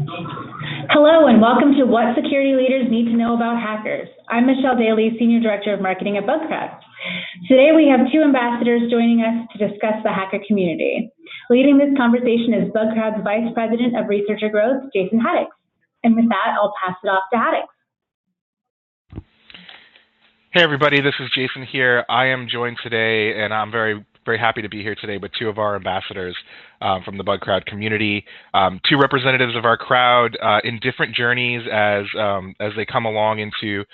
Hello and welcome to What Security Leaders Need to Know About Hackers. I'm Michelle Daly, Senior Director of Marketing at Bugcrowd. Today we have two ambassadors joining us to discuss the hacker community. Leading this conversation is Bugcrowd's Vice President of Researcher Growth, Jason Haddix. And with that, I'll pass it off to Haddix. Hey everybody, this is Jason here. I am joined today, and I'm very happy to be here today with two of our ambassadors from the Bugcrowd community, two representatives of our crowd in different journeys as they come along into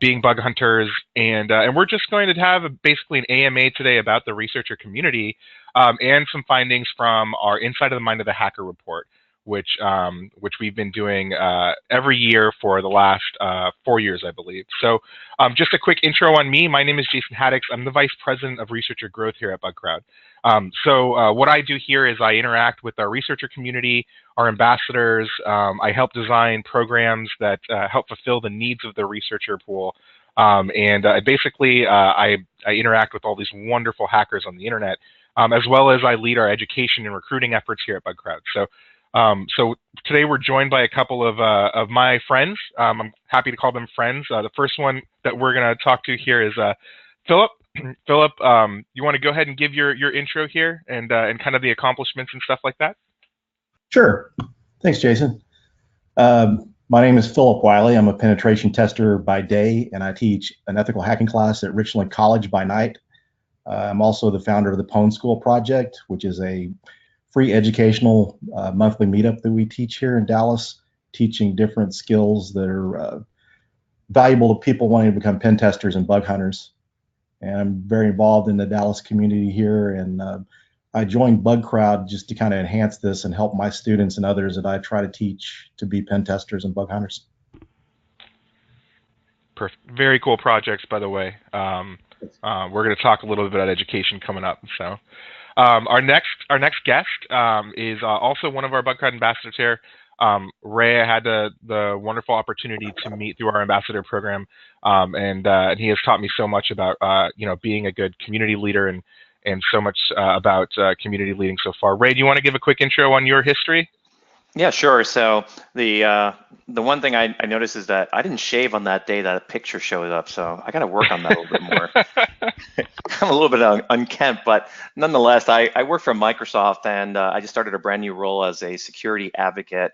being bug hunters, and we're just going to have basically an AMA today about the researcher community and some findings from our Inside of the Mind of the Hacker report, which we've been doing every year for the last 4 years, I believe. So just a quick intro on me. My name is Jason Haddix. I'm the Vice President of Researcher Growth here at Bugcrowd. So what I do here is I interact with our researcher community, our ambassadors. I help design programs that help fulfill the needs of the researcher pool. Basically, I interact with all these wonderful hackers on the internet, as well as I lead our education and recruiting efforts here at Bugcrowd. So today we're joined by a couple of my friends. I'm happy to call them friends. The first one that we're going to talk to here is Philip. Philip, you want to go ahead and give your intro here and kind of the accomplishments and stuff like that? Sure. Thanks, Jason. My name is Philip Wiley. I'm a penetration tester by day, and I teach an ethical hacking class at Richland College by night. I'm also the founder of the Pwn School Project, which is a free educational monthly meetup that we teach here in Dallas, teaching different skills that are valuable to people wanting to become pen testers and bug hunters. And I'm very involved in the Dallas community here, and I joined Bugcrowd just to kind of enhance this and help my students and others that I try to teach to be pen testers and bug hunters. Perfect. Very cool projects, by the way. We're going to talk a little bit about education coming up. So. Our next guest is also one of our Bugcrowd ambassadors here. Ray, I had the wonderful opportunity to meet through our ambassador program, and he has taught me so much about being a good community leader and so much about community leading so far. Ray, do you want to give a quick intro on your history? Yeah, sure. So the one thing I noticed is that I didn't shave on that day that a picture showed up, so I got to work on that a little bit more. I'm a little bit unkempt, but nonetheless, I work for Microsoft, and I just started a brand new role as a security advocate,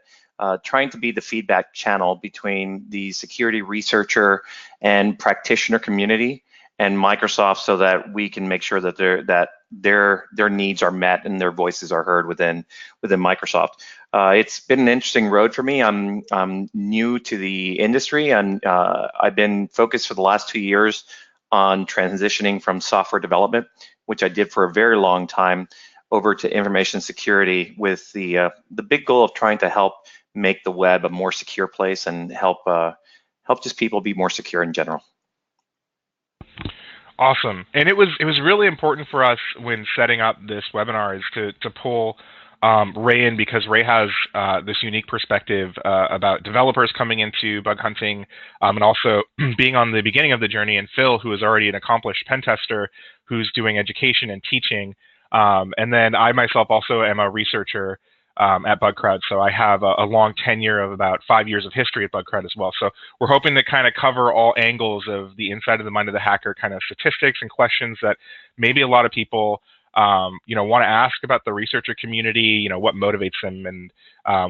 trying to be the feedback channel between the security researcher and practitioner community and Microsoft, so that we can make sure that their needs are met and their voices are heard within Microsoft. It's been an interesting road for me. I'm new to the industry, and I've been focused for the last 2 years on transitioning from software development, which I did for a very long time, over to information security with the big goal of trying to help make the web a more secure place and help just people be more secure in general. Awesome. And it was really important for us when setting up this webinar is to pull Ray in, because Ray has this unique perspective about developers coming into bug hunting, and also being on the beginning of the journey, and Phil, who is already an accomplished pen tester who's doing education and teaching. And then I myself also am a researcher at Bugcrowd, so I have a long tenure of about 5 years of history at Bugcrowd as well. So we're hoping to kind of cover all angles of the inside of the mind of the hacker, kind of statistics and questions that maybe a lot of people want to ask about the researcher community, what motivates them and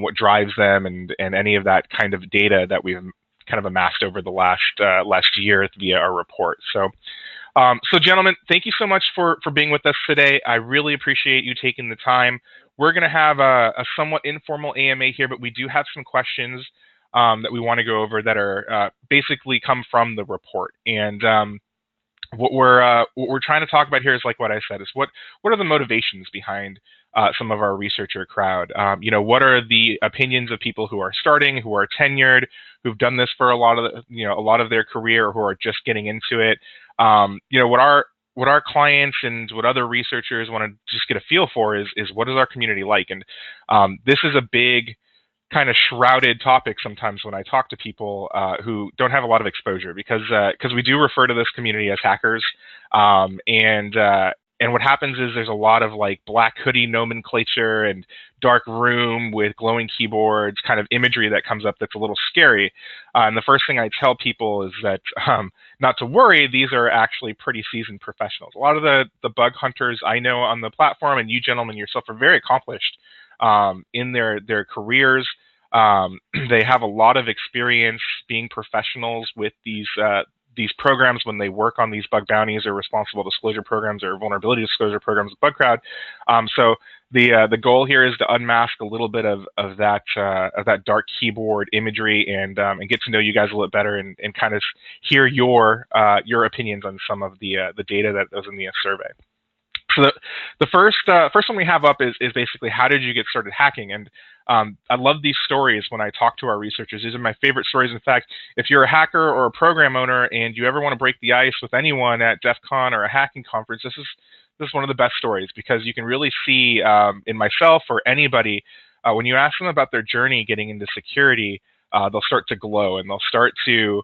what drives them, and any of that kind of data that we've kind of amassed over the last year via our report. So gentlemen, thank you so much for being with us today. I really appreciate you taking the time. We're going to have a somewhat informal AMA here, but we do have some questions that we want to go over that are basically come from the report. And what we're trying to talk about here is, like what I said, is what are the motivations behind some of our researcher crowd? What are the opinions of people who are starting, who are tenured, who've done this for a lot of their career, or who are just getting into it? What our clients and what other researchers want to just get a feel for is what is our community like? And this is a big kind of shrouded topic sometimes when I talk to people who don't have a lot of exposure, because we do refer to this community as hackers, and and what happens is there's a lot of like black hoodie nomenclature and dark room with glowing keyboards, kind of imagery that comes up that's a little scary. And the first thing I tell people is that not to worry, these are actually pretty seasoned professionals. A lot of the bug hunters I know on the platform, and you gentlemen yourself, are very accomplished in their careers. They have a lot of experience being professionals with these programs when they work on these bug bounties or responsible disclosure programs or vulnerability disclosure programs with BugCrowd. So the goal here is to unmask a little bit of that dark keyboard imagery and get to know you guys a little better and kind of hear your opinions on some of the data that was in the survey. So the first one we have up is basically, how did you get started hacking? And I love these stories when I talk to our researchers. These are my favorite stories. In fact, if you're a hacker or a program owner and you ever want to break the ice with anyone at DEF CON or a hacking conference, this is one of the best stories, because you can really see in myself or anybody, when you ask them about their journey getting into security, they'll start to glow, and they'll start to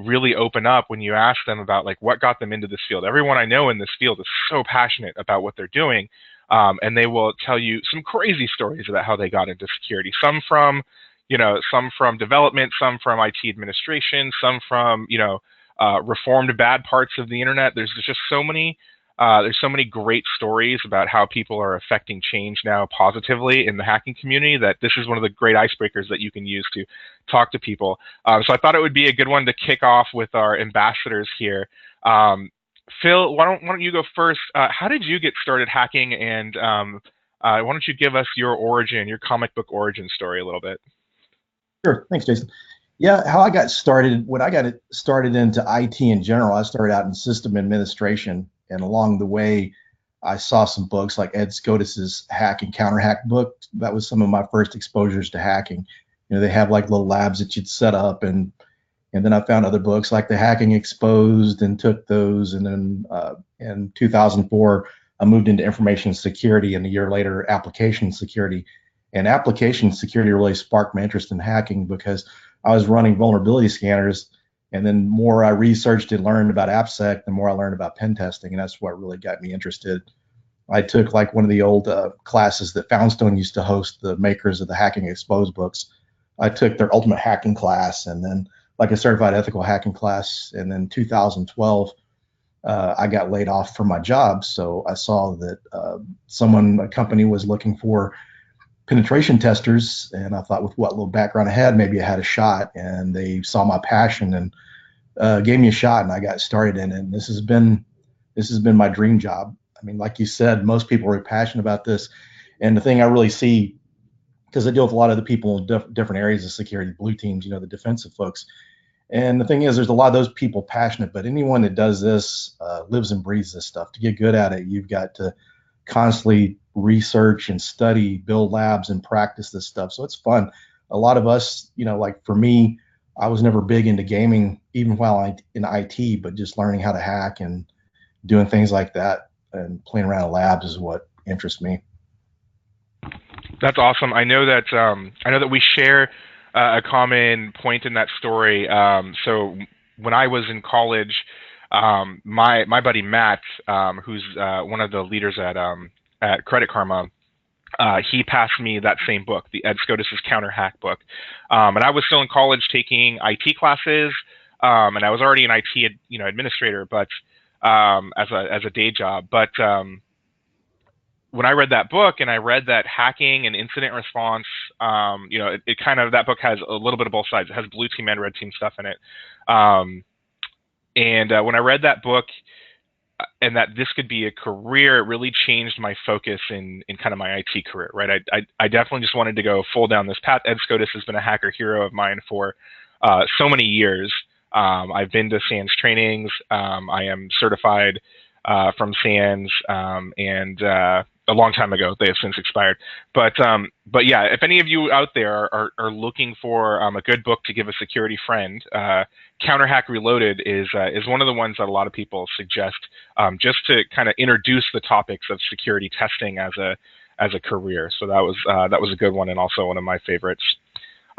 really open up when you ask them about like what got them into this field. Everyone I know in this field is so passionate about what they're doing, and they will tell you some crazy stories about how they got into security. Some from development, some from IT administration, some from reformed bad parts of the internet. There's just so many. There's so many great stories about how people are affecting change now positively in the hacking community that this is one of the great icebreakers that you can use to talk to people. So I thought it would be a good one to kick off with our ambassadors here. Phil, why don't you go first? How did you get started hacking, and why don't you give us your comic book origin story a little bit? Sure. Thanks, Jason. Yeah, how I got started, when I got started into IT in general, I started out in system administration. And along the way, I saw some books like Ed Scotus's Hack and Counter Hack book. That was some of my first exposures to hacking. They have like little labs that you'd set up, and then I found other books like The Hacking Exposed and took those. And then in 2004, I moved into information security, and a year later, application security. And application security really sparked my interest in hacking because I was running vulnerability scanners. And then the more I researched and learned about AppSec, the more I learned about pen testing, and that's what really got me interested. I took like one of the old classes that Foundstone used to host, the makers of the Hacking Exposed books. I took their ultimate hacking class, and then like a certified ethical hacking class. And then 2012, I got laid off from my job. So I saw that a company was looking for penetration testers, and I thought with what little background I had, maybe I had a shot. And they saw my passion and gave me a shot, and I got started in it. And this has been my dream job. I mean, like you said, most people are passionate about this. And the thing I really see, because I deal with a lot of the people in different areas of security, blue teams, the defensive folks. And the thing is, there's a lot of those people passionate, but anyone that does this lives and breathes this stuff. To get good at it, you've got to constantly research and study, build labs, and practice this stuff. So it's fun. A lot of us, like for me, I was never big into gaming, even while in IT, but just learning how to hack and doing things like that and playing around in labs is what interests me. That's awesome. I know that we share a common point in that story. So when I was in college, my buddy Matt, who's one of the leaders at Credit Karma, he passed me that same book, the Ed Scotus's Counter Hack book, and I was still in college taking IT classes, and I was already an IT administrator, but as a day job. But when I read that book and I read that hacking and incident response, it kind of, that book has a little bit of both sides. It has blue team and red team stuff in it. And when I read that book and that this could be a career, it really changed my focus in kind of my IT career, right? I definitely just wanted to go full down this path. Ed Scotus has been a hacker hero of mine for so many years. I've been to SANS trainings. I am certified from SANS, and a long time ago. They have since expired. But yeah, if any of you out there are looking for a good book to give a security friend, Counter Hack Reloaded is one of the ones that a lot of people suggest, just to kind of introduce the topics of security testing as a career. So that was a good one, and also one of my favorites.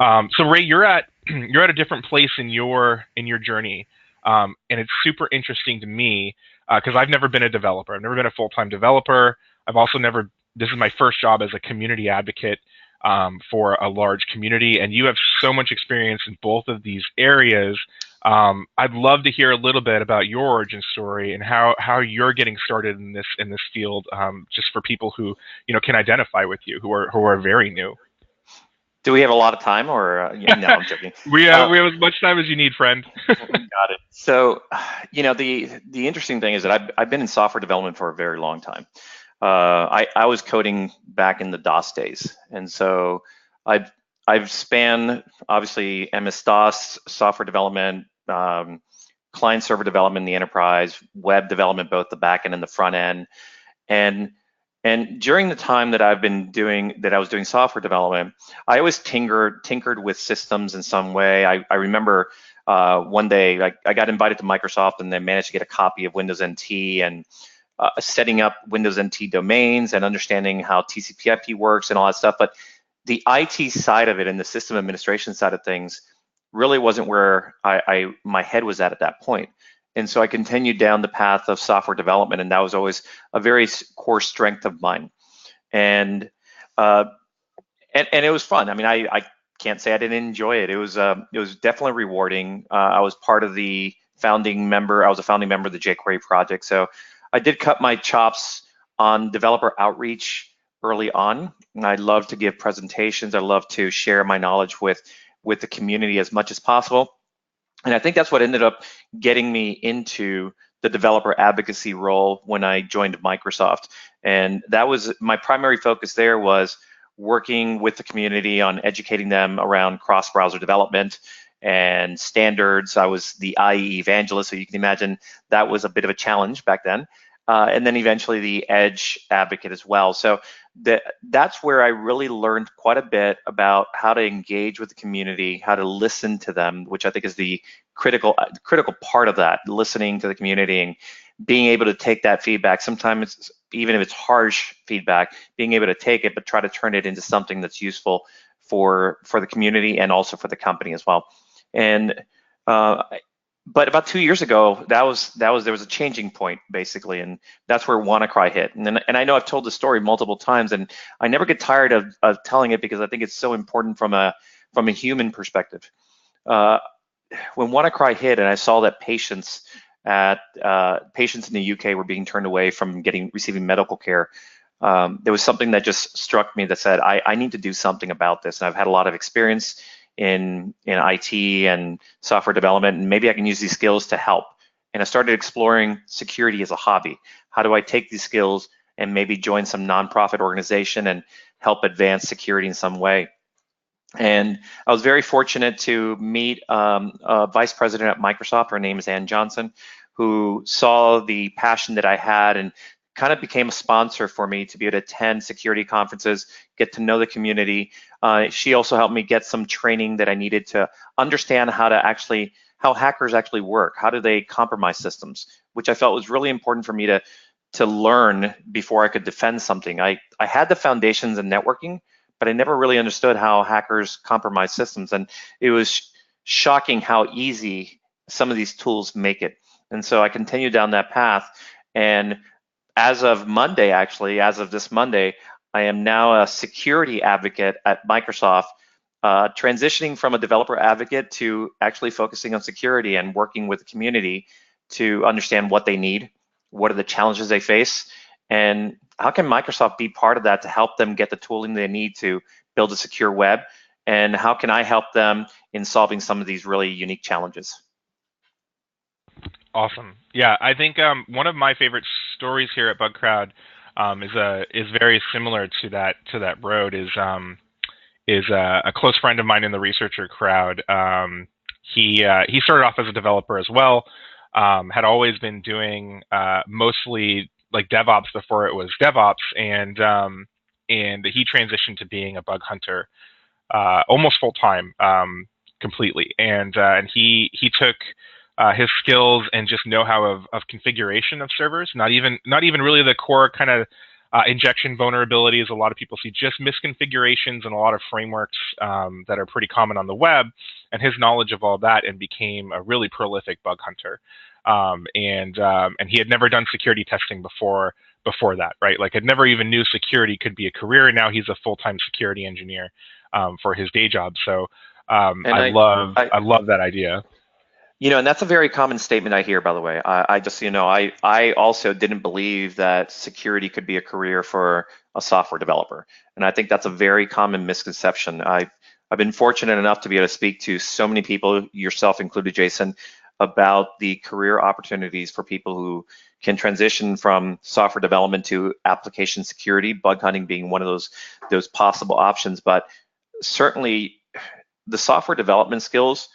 So Ray, you're at a different place in your journey, and it's super interesting to me. because I've never been a developer. I've never been a full-time developer. I've also never. This is my first job as a community advocate for a large community, and you have so much experience in both of these areas. I'd love to hear a little bit about your origin story and how you're getting started in this field, just for people who can identify with you, who are very new. Do we have a lot of time, or no? I'm joking. we have as much time as you need, friend. Got it. So, the interesting thing is that I've been in software development for a very long time. I was coding back in the DOS days, and so I've spanned obviously MS-DOS, software development, client server development in the enterprise, web development, both the back end and the front end, and during the time that I was doing software development, I always tinkered with systems in some way. I remember one day I got invited to Microsoft, and they managed to get a copy of Windows NT, and setting up Windows NT domains and understanding how TCP/IP works and all that stuff. But the IT side of it and the system administration side of things really wasn't where my head was at that point. And so I continued down the path of software development, and that was always a very core strength of mine. And it was fun. I mean, I can't say I didn't enjoy it. It was definitely rewarding. I was part of the founding member. I was a founding member of the jQuery project. So I did cut my chops on developer outreach early on. And I love to give presentations. I love to share my knowledge with the community as much as possible. And I think that's what ended up getting me into the developer advocacy role when I joined Microsoft. And that was my primary focus there, was working with the community on educating them around cross-browser development and standards. I was the IE evangelist, so you can imagine that was a bit of a challenge back then. And then eventually the edge advocate as well. So that's where I really learned quite a bit about how to engage with the community, how to listen to them, which I think is the critical part of that, listening to the community and being able to take that feedback. Sometimes even if it's harsh feedback, being able to take it, but try to turn it into something that's useful for the community and also for the company as well. And but about 2 years ago, there was a changing point basically, and that's where WannaCry hit. And I know I've told the story multiple times, and I never get tired of telling it because I think it's so important from a human perspective. When WannaCry hit, and I saw that patients in the UK were being turned away from receiving medical care, there was something that just struck me that said I need to do something about this. And I've had a lot of experience in IT and software development, and maybe I can use these skills to help. And I started exploring security as a hobby. How do I take these skills and maybe join some nonprofit organization and help advance security in some way? And I was very fortunate to meet a vice president at Microsoft. Her name is Ann Johnson, who saw the passion that I had and kind of became a sponsor for me to be able to attend security conferences, get to know the community. She also helped me get some training that I needed to understand how hackers actually work. How do they compromise systems, which I felt was really important for me to learn before I could defend something. I had the foundations in networking, but I never really understood how hackers compromise systems. And it was shocking how easy some of these tools make it. And so I continued down that path. And as of this Monday, I am now a security advocate at Microsoft, transitioning from a developer advocate to actually focusing on security and working with the community to understand what they need, what are the challenges they face, and how can Microsoft be part of that to help them get the tooling they need to build a secure web, and how can I help them in solving some of these really unique challenges. Awesome. Yeah, I think one of my favorite stories here at BugCrowd is very similar to that road. Is a close friend of mine in the researcher crowd. He started off as a developer as well. Had always been doing mostly like DevOps before it was DevOps, and he transitioned to being a bug hunter almost full time, completely. And he took his skills and just know-how of configuration of servers, not even really the core kind of injection vulnerabilities a lot of people see, just misconfigurations and a lot of frameworks that are pretty common on the web, and his knowledge of all that, and became a really prolific bug hunter. And he had never done security testing before that, right? Like, had never even knew security could be a career, and now he's a full-time security engineer for his day job. So And I love that idea. and that's a very common statement I hear, by the way. I just, I also didn't believe that security could be a career for a software developer. And I think that's a very common misconception. I've been fortunate enough to be able to speak to so many people, yourself included, Jason, about the career opportunities for people who can transition from software development to application security, bug hunting being one of those possible options. But certainly the software development skills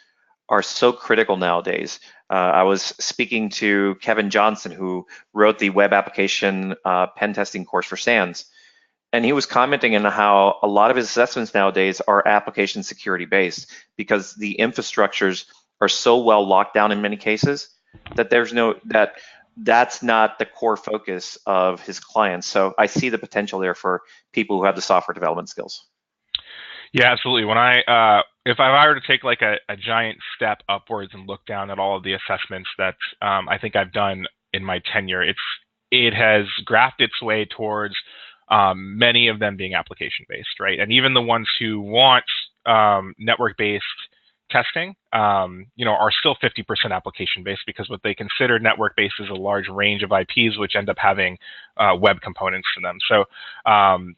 are so critical nowadays. I was speaking to Kevin Johnson, who wrote the web application pen testing course for SANS, and he was commenting on how a lot of his assessments nowadays are application security based because the infrastructures are so well locked down in many cases that that's not the core focus of his clients. So I see the potential there for people who have the software development skills. Yeah, absolutely. If I were to take like a giant step upwards and look down at all of the assessments that I think I've done in my tenure, it has graphed its way towards many of them being application based, right? And even the ones who want network based testing, are still 50% application based, because what they consider network based is a large range of IPs which end up having web components to them. So,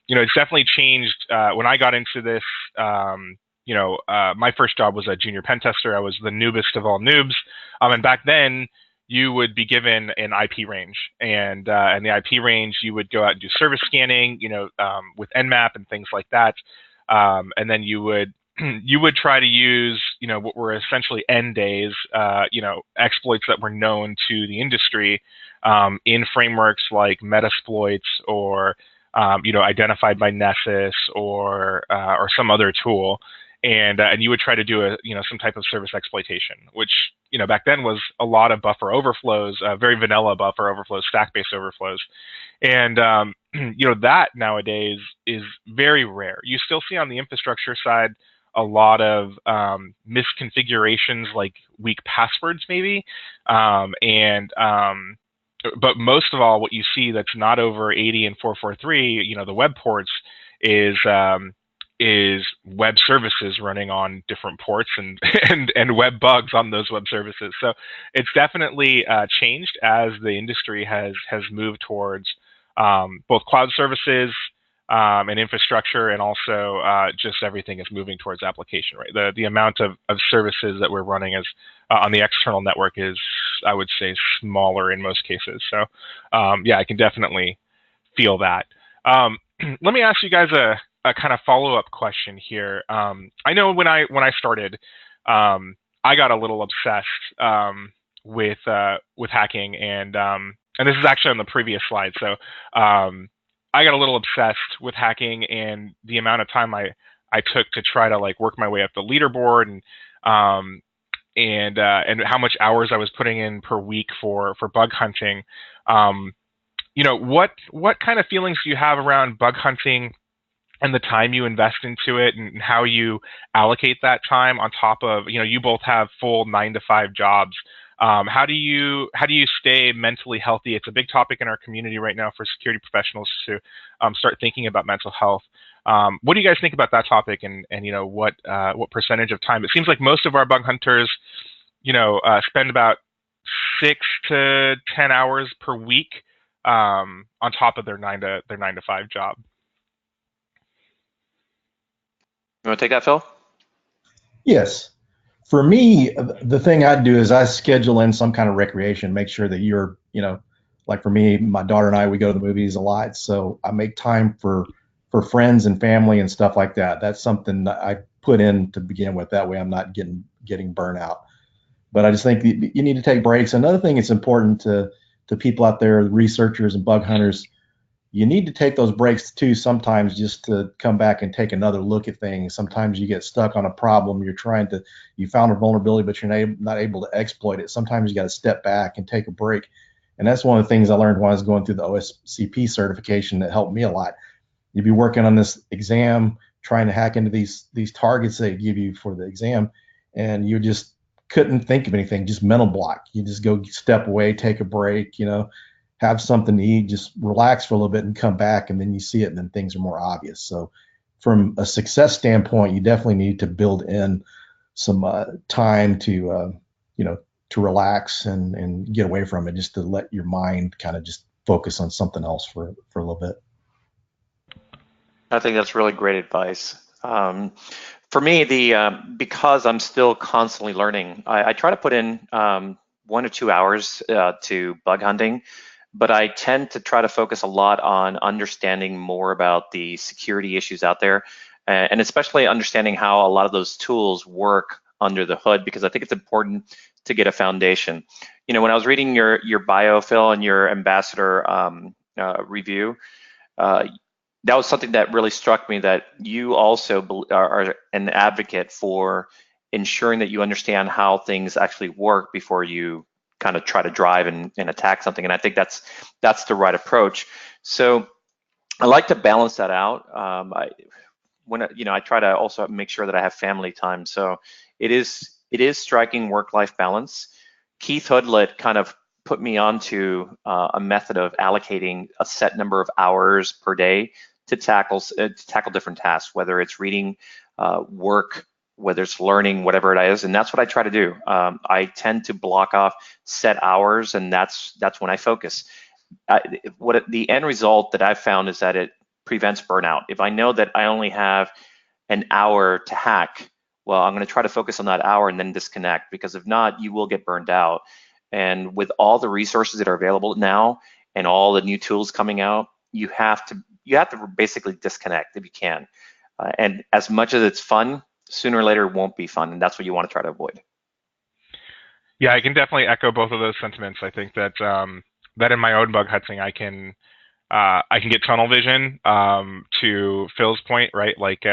it's definitely changed. When I got into this, my first job was a junior pen tester. I was the noobest of all noobs. And back then, you would be given an IP range, and the IP range, you would go out and do service scanning, with Nmap and things like that. And then you would try to use, what were essentially N days, exploits that were known to the industry in frameworks like Metasploits or, identified by Nessus or some other tool. And you would try to do some type of service exploitation, which, back then was a lot of buffer overflows, very vanilla buffer overflows, stack-based overflows. And, that nowadays is very rare. You still see on the infrastructure side a lot of misconfigurations, like weak passwords maybe. But most of all, what you see that's not over 80 and 443, the web ports, is web services running on different ports and and web bugs on those web services. So it's definitely changed as the industry has moved towards both cloud services and infrastructure, and also just everything is moving towards application, right? The amount of services that we're running is on the external network is, I would say, smaller in most cases. So I can definitely feel that. Let me ask you guys a kind of follow-up question here. I know when I started, I got a little obsessed with hacking, and this is actually on the previous slide. So I got a little obsessed with hacking and the amount of time I took to try to like work my way up the leaderboard, and how much hours I was putting in per week for bug hunting. What kind of feelings do you have around bug hunting and the time you invest into it, and how you allocate that time on top of, you both have full 9-to-5 jobs. How do you stay mentally healthy? It's a big topic in our community right now for security professionals to start thinking about mental health. What do you guys think about that topic, and what percentage of time? It seems like most of our bug hunters, spend about 6 to 10 hours per week on top of their 9-to-5 job. You want to take that, Phil? Yes. For me, the thing I do is I schedule in some kind of recreation, make sure that you're, like for me, my daughter and I, we go to the movies a lot. So I make time for friends and family and stuff like that. That's something that I put in to begin with. That way I'm not getting burnt out. But I just think you need to take breaks. Another thing that's important to people out there, researchers and bug hunters, you need to take those breaks too sometimes, just to come back and take another look at things. Sometimes you get stuck on a problem. You found a vulnerability, but you're not able to exploit it. Sometimes you got to step back and take a break. And that's one of the things I learned when I was going through the OSCP certification that helped me a lot. You'd be working on this exam, trying to hack into these targets they give you for the exam, and you just couldn't think of anything, just mental block. You just go step away, take a break, have something to eat, just relax for a little bit and come back, and then you see it, and then things are more obvious. So from a success standpoint, you definitely need to build in some time to relax and get away from it, just to let your mind kind of just focus on something else for a little bit. I think that's really great advice. For me, because I'm still constantly learning, I try to put in 1 or 2 hours to bug hunting, but I tend to try to focus a lot on understanding more about the security issues out there, and especially understanding how a lot of those tools work under the hood, because I think it's important to get a foundation. When I was reading your bio, Phil, and your ambassador review, that was something that really struck me, that you also are an advocate for ensuring that you understand how things actually work before you kind of try to drive and attack something. And I think that's the right approach. So I like to balance that out. I try to also make sure that I have family time. So it is striking work-life balance. Keith Hoodlet kind of put me onto a method of allocating a set number of hours per day to tackle different tasks, whether it's reading, work, whether it's learning, whatever it is, and that's what I try to do. I tend to block off set hours, and that's when I focus. The end result that I've found is that it prevents burnout. If I know that I only have an hour to hack, well, I'm going to try to focus on that hour and then disconnect, because if not, you will get burned out. And with all the resources that are available now and all the new tools coming out, you have to basically disconnect if you can. And as much as it's fun, sooner or later it won't be fun, and that's what you want to try to avoid. Yeah, I can definitely echo both of those sentiments. I think that that in my own bug hunting, I can get tunnel vision. To Phil's point, right? Like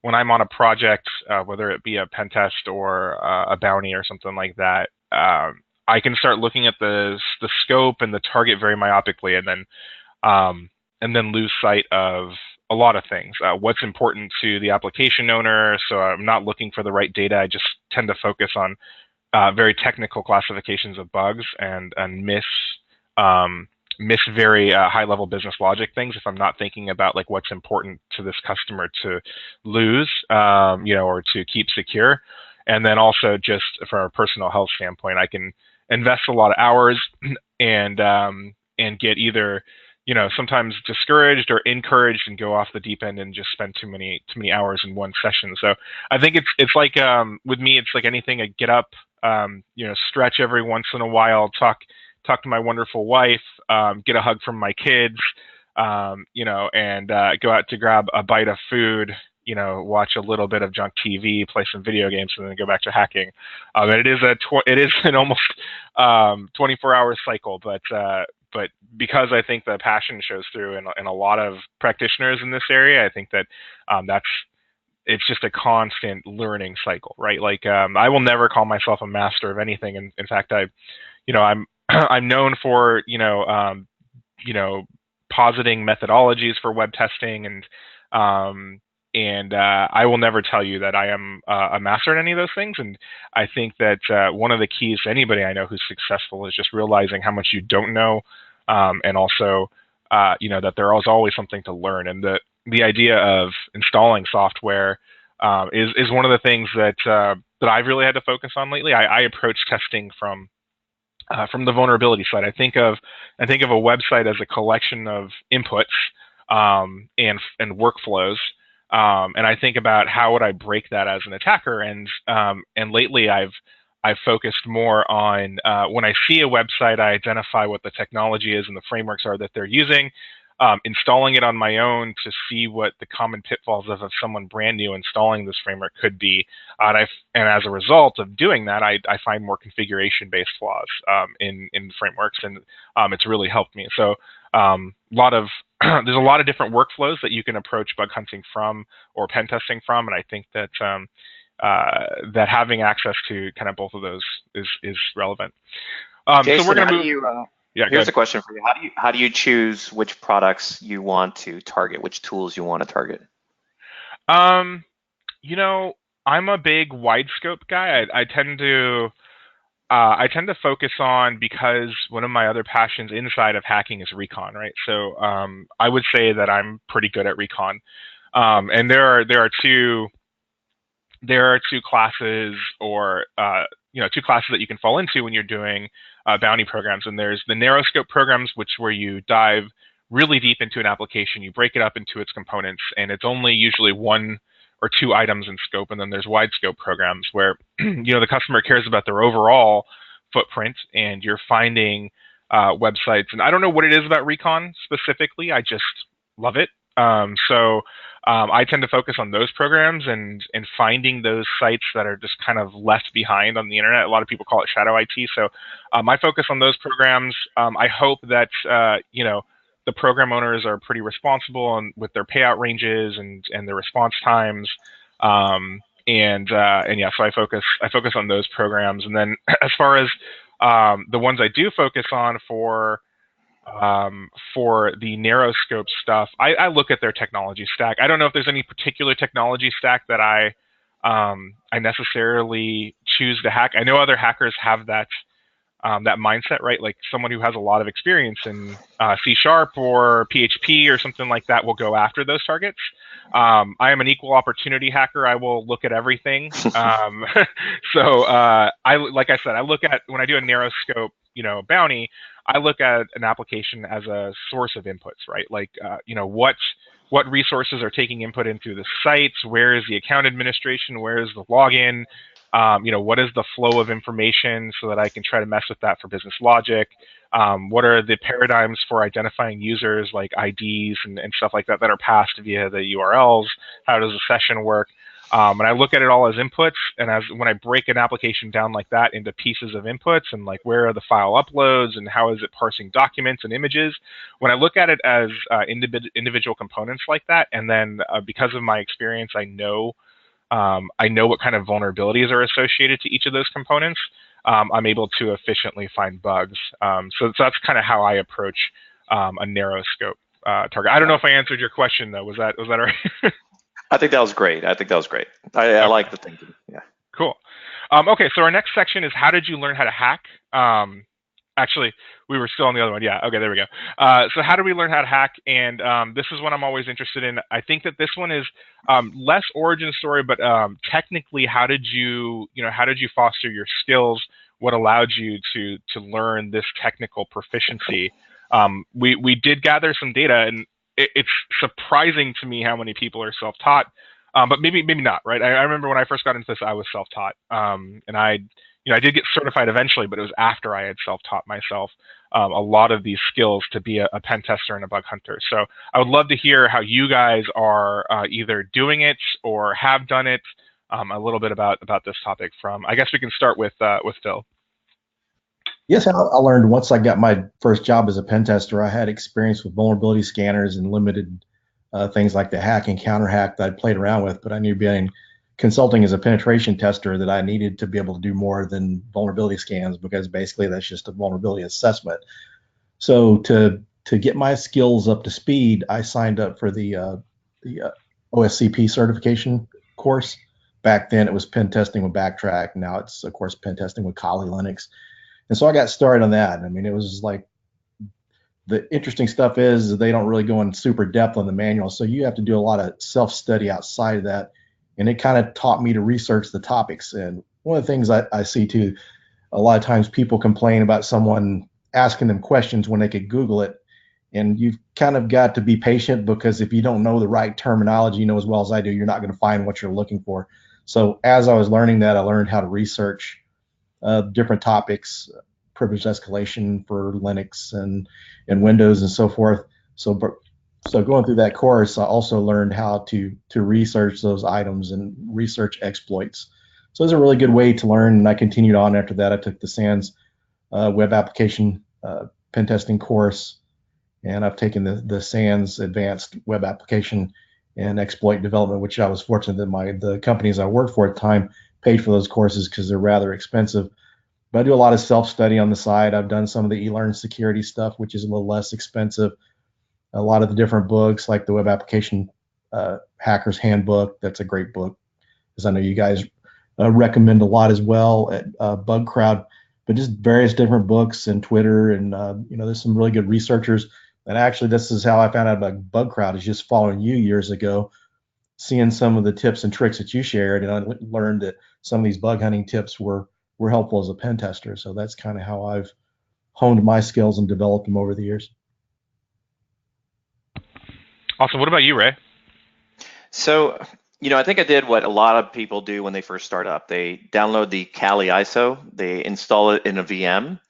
when I'm on a project, whether it be a pen test or a bounty or something like that, I can start looking at the scope and the target very myopically, and then lose sight of a lot of things. What's important to the application owner, so I'm not looking for the right data. I just tend to focus on very technical classifications of bugs and miss very high-level business logic things if I'm not thinking about like what's important to this customer to lose, or to keep secure. And then also just from a personal health standpoint, I can invest a lot of hours and get either sometimes discouraged or encouraged and go off the deep end and just spend too many hours in one session. So I think it's like with me, it's like anything. I get up, stretch every once in a while, talk to my wonderful wife, get a hug from my kids, and go out to grab a bite of food, watch a little bit of junk TV, play some video games, and then go back to hacking. And it is an almost 24-hour cycle, but because I think the passion shows through in a lot of practitioners in this area, I think that it's just a constant learning cycle, right? Like I will never call myself a master of anything, and in fact, I'm known for positing methodologies for web testing, and I will never tell you that I am a master in any of those things. And I think that one of the keys to anybody I know who's successful is just realizing how much you don't know, and also that there is always something to learn. And the idea of installing software is one of the things that I've really had to focus on lately. I approach testing from the vulnerability side. I think of a website as a collection of inputs and workflows, and I think about how would I break that as an attacker. And lately I've focused more on when I see a website, I identify what the technology is and the frameworks are that they're using, installing it on my own to see what the common pitfalls of someone brand new installing this framework could be. And as a result of doing that, I find more configuration-based flaws in frameworks, and it's really helped me. So there's a lot of different workflows that you can approach bug hunting from or pen testing from, and I think that that having access to kind of both of those is relevant. Jason, so we're going to move. Here's a question for you. How do you choose which products you want to target, which tools you want to target? I'm a big wide scope guy. I tend to focus on, because one of my other passions inside of hacking is recon, right? So I would say that I'm pretty good at recon. And there are two classes, or two classes that you can fall into when you're doing bounty programs. And there's the narrow scope programs, which where you dive really deep into an application, you break it up into its components, and it's only usually one or two items in scope. And then there's wide scope programs where the customer cares about their overall footprint, and you're finding websites. And I don't know what it is about recon specifically. I just love it. So I tend to focus on those programs and finding those sites that are just kind of left behind on the internet. A lot of people call it shadow IT. So I focus on those programs. I hope that the program owners are pretty responsible with their payout ranges and their response times. So I focus on those programs. And then as far as the ones I do focus on for the narrow scope stuff, I look at their technology stack. I don't know if there's any particular technology stack that I necessarily choose to hack. I know other hackers have that mindset, right? Like someone who has a lot of experience in C# or PHP or something like that will go after those targets. I am an equal opportunity hacker. I will look at everything. Like I said, I look at, when I do a narrow scope, bounty, I look at an application as a source of inputs, right? Like, what resources are taking input into the sites? Where is the account administration? Where is the login? What is the flow of information, so that I can try to mess with that for business logic? What are the paradigms for identifying users, like IDs and stuff like that are passed via the URLs? How does a session work? And I look at it all as inputs, and when I break an application down like that into pieces of inputs, and like where are the file uploads, and how is it parsing documents and images, when I look at it as individual components like that, and then because of my experience, I know what kind of vulnerabilities are associated to each of those components, I'm able to efficiently find bugs. So that's kind of how I approach a narrow scope target. I don't know if I answered your question though. Was that all right? I think that was great. I like the thinking. Yeah. Cool. Okay, so our next section is, how did you learn how to hack? Actually, we were still on the other one. Yeah, okay, there we go. So how do we learn how to hack? And this is what I'm always interested in. I think that this one is less origin story, but technically, how did you foster your skills? What allowed you to learn this technical proficiency? We did gather some data, and it's surprising to me how many people are self-taught, but maybe not, right? I remember when I first got into this, I was self-taught, and I did get certified eventually, but it was after I had self-taught myself a lot of these skills to be a pen tester and a bug hunter. So I would love to hear how you guys are either doing it or have done it. A little bit about this topic from, I guess we can start with Phil. Yes, I learned once I got my first job as a pen tester, I had experience with vulnerability scanners and limited things like the hack and counter hack that I played around with, but I knew being consulting as a penetration tester that I needed to be able to do more than vulnerability scans, because basically that's just a vulnerability assessment. So to get my skills up to speed, I signed up for the OSCP certification course. Back then it was pen testing with Backtrack. Now it's, of course, pen testing with Kali Linux. And so I got started on that. I mean, it was like, the interesting stuff is they don't really go in super depth on the manual. So you have to do a lot of self-study outside of that. And it kind of taught me to research the topics. And one of the things I see too, a lot of times people complain about someone asking them questions when they could Google it. And you've kind of got to be patient, because if you don't know the right terminology, as well as I do, you're not going to find what you're looking for. So as I was learning that, I learned how to research different topics, privilege escalation for Linux and Windows and so forth. So going through that course, I also learned how to research those items and research exploits. So it's a really good way to learn, and I continued on after that. I took the SANS web application pen testing course, and I've taken the SANS advanced web application and exploit development, which I was fortunate that the companies I worked for at the time paid for those courses because they're rather expensive. But I do a lot of self-study on the side. I've done some of the eLearn security stuff, which is a little less expensive. A lot of the different books, like the Web Application Hacker's Handbook, that's a great book. as I know you guys recommend a lot as well at Bug Crowd, but just various different books and Twitter, and there's some really good researchers. And actually, this is how I found out about Bug Crowd, is just following you years ago, seeing some of the tips and tricks that you shared, and I learned that some of these bug hunting tips were helpful as a pen tester. So that's kind of how I've honed my skills and developed them over the years. Awesome. What about you, Ray? So, I think I did what a lot of people do when they first start up. They download the Kali ISO, they install it in a VM,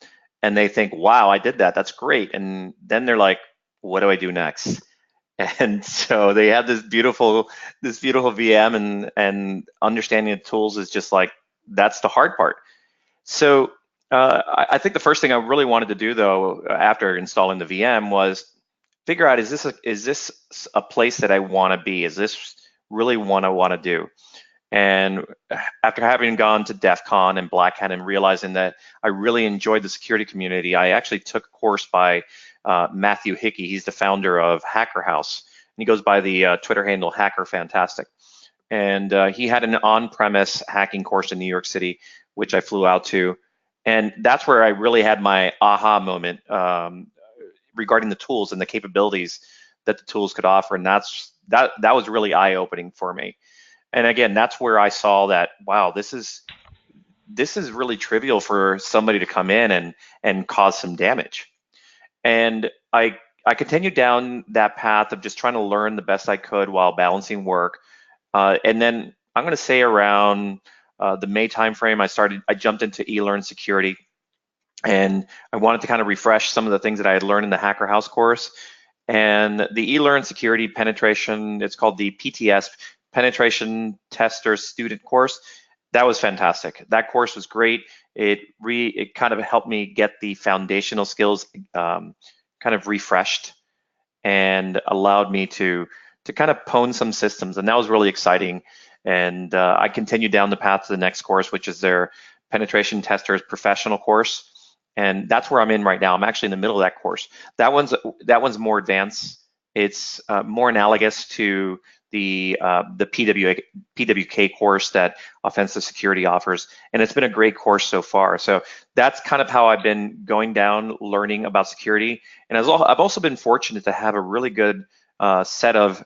and they think, wow, I did that. That's great. And then they're like, what do I do next? And so they have this beautiful VM, and understanding the tools is just like, that's the hard part. So I think the first thing I really wanted to do, though, after installing the VM, was figure out, is this a place that I want to be? Is this really what I want to do? And after having gone to DEF CON and Black Hat and realizing that I really enjoyed the security community, I actually took a course by Matthew Hickey. He's the founder of Hacker House, and he goes by the Twitter handle Hacker Fantastic. And he had an on-premise hacking course in New York City, which I flew out to. And that's where I really had my aha moment regarding the tools and the capabilities that the tools could offer. And that was really eye-opening for me. And again, that's where I saw that, wow, this is really trivial for somebody to come in and cause some damage. And I continued down that path of just trying to learn the best I could while balancing work. And then I'm going to say around the May timeframe, I jumped into eLearn Security, and I wanted to kind of refresh some of the things that I had learned in the Hacker House course. And the eLearn Security penetration, it's called the PTS, Penetration Tester Student course. That was fantastic. That course was great. It kind of helped me get the foundational skills kind of refreshed, and allowed me to kind of pwn some systems, and that was really exciting. And I continued down the path to the next course, which is their Penetration Testers Professional course, and that's where I'm in right now. I'm actually in the middle of that course. That one's more advanced. It's more analogous to the PWK course that Offensive Security offers, and it's been a great course so far. So that's kind of how I've been going down, learning about security. And I've also been fortunate to have a really good set of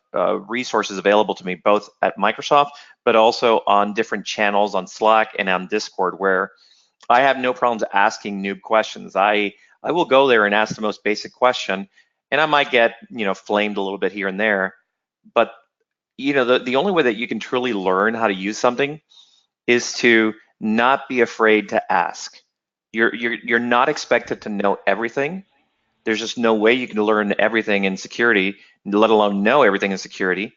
resources available to me, both at Microsoft, but also on different channels on Slack and on Discord, where I have no problems asking noob questions. I will go there and ask the most basic question, and I might get flamed a little bit here and there, but the only way that you can truly learn how to use something is to not be afraid to ask. You're not expected to know everything. There's just no way you can learn everything in security, let alone know everything in security.